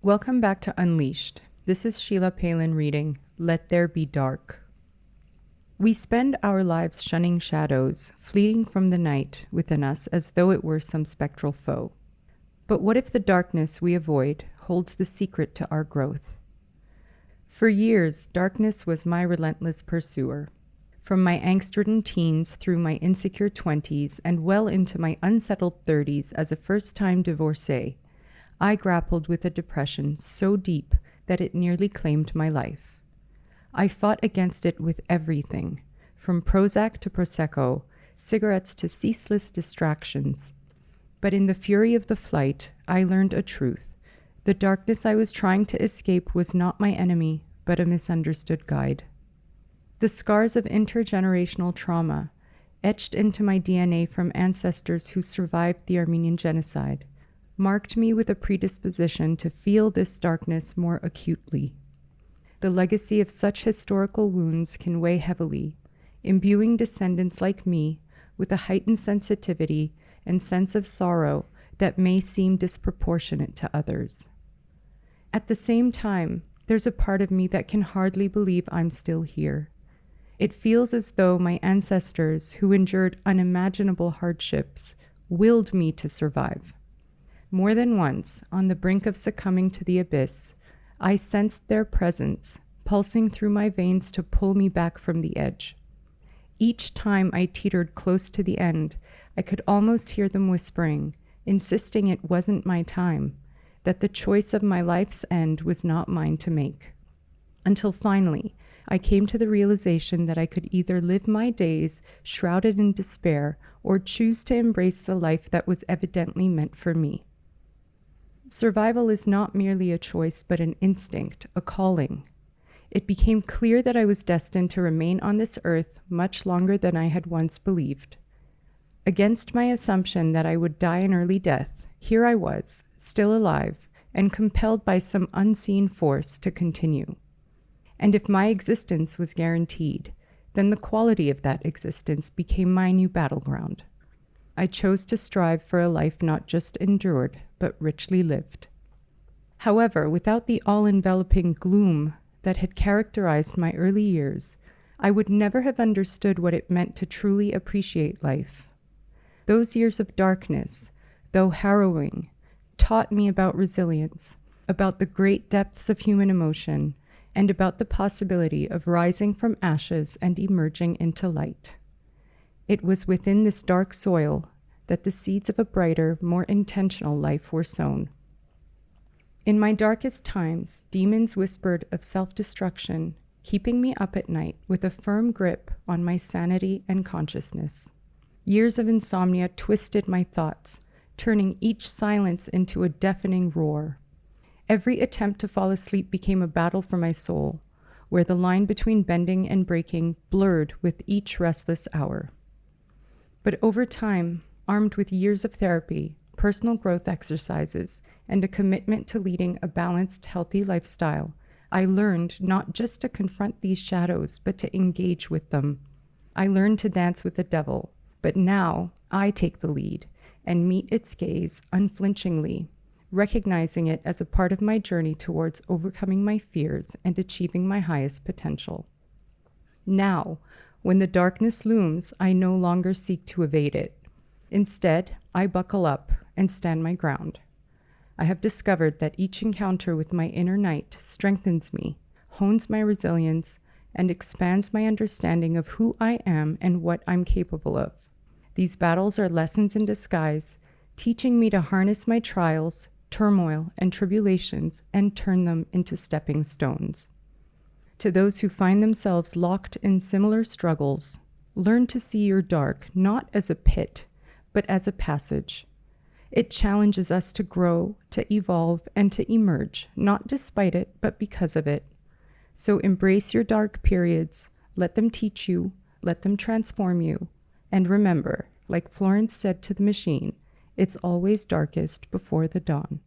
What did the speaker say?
Welcome back to Unleashed. This is Sheila Paylan reading Let There Be Dark. We spend our lives shunning shadows, fleeing from the night within us as though it were some spectral foe. But what if the darkness we avoid holds the secret to our growth? For years, darkness was my relentless pursuer. From my angst-ridden teens through my insecure 20s and well into my unsettled 30s as a first-time divorcee, I grappled with a depression so deep that it nearly claimed my life. I fought against it with everything, from Prozac to Prosecco, cigarettes to ceaseless distractions. But in the fury of the flight, I learned a truth. The darkness I was trying to escape was not my enemy, but a misunderstood guide. The scars of intergenerational trauma, etched into my DNA from ancestors who survived the Armenian genocide, marked me with a predisposition to feel this darkness more acutely. The legacy of such historical wounds can weigh heavily, imbuing descendants like me with a heightened sensitivity and sense of sorrow that may seem disproportionate to others. At the same time, there's a part of me that can hardly believe I'm still here. It feels as though my ancestors, who endured unimaginable hardships, willed me to survive. More than once, on the brink of succumbing to the abyss, I sensed their presence, pulsing through my veins to pull me back from the edge. Each time I teetered close to the end, I could almost hear them whispering, insisting it wasn't my time, that the choice of my life's end was not mine to make. Until finally, I came to the realization that I could either live my days shrouded in despair or choose to embrace the life that was evidently meant for me. Survival is not merely a choice, but an instinct, a calling. It became clear that I was destined to remain on this earth much longer than I had once believed. Against my assumption that I would die an early death, here I was, still alive, and compelled by some unseen force to continue. And if my existence was guaranteed, then the quality of that existence became my new battleground. I chose to strive for a life not just endured, but richly lived. However, without the all-enveloping gloom that had characterized my early years, I would never have understood what it meant to truly appreciate life. Those years of darkness, though harrowing, taught me about resilience, about the great depths of human emotion, and about the possibility of rising from ashes and emerging into light. It was within this dark soil that the seeds of a brighter, more intentional life were sown. In my darkest times, demons whispered of self-destruction, keeping me up at night with a firm grip on my sanity and consciousness. Years of insomnia twisted my thoughts, turning each silence into a deafening roar. Every attempt to fall asleep became a battle for my soul, where the line between bending and breaking blurred with each restless hour. But over time, armed with years of therapy, personal growth exercises, and a commitment to leading a balanced, healthy lifestyle, I learned not just to confront these shadows, but to engage with them. I learned to dance with the devil, but now I take the lead and meet its gaze unflinchingly, recognizing it as a part of my journey towards overcoming my fears and achieving my highest potential. Now, when the darkness looms, I no longer seek to evade it. Instead, I buckle up and stand my ground. I have discovered that each encounter with my inner night strengthens me, hones my resilience, and expands my understanding of who I am and what I'm capable of. These battles are lessons in disguise, teaching me to harness my trials, turmoil, and tribulations and turn them into stepping stones. To those who find themselves locked in similar struggles, learn to see your dark not as a pit, but as a passage. It challenges us to grow, to evolve, and to emerge, not despite it, but because of it. So embrace your dark periods, let them teach you, let them transform you, and remember, like Florence said to the machine, it's always darkest before the dawn.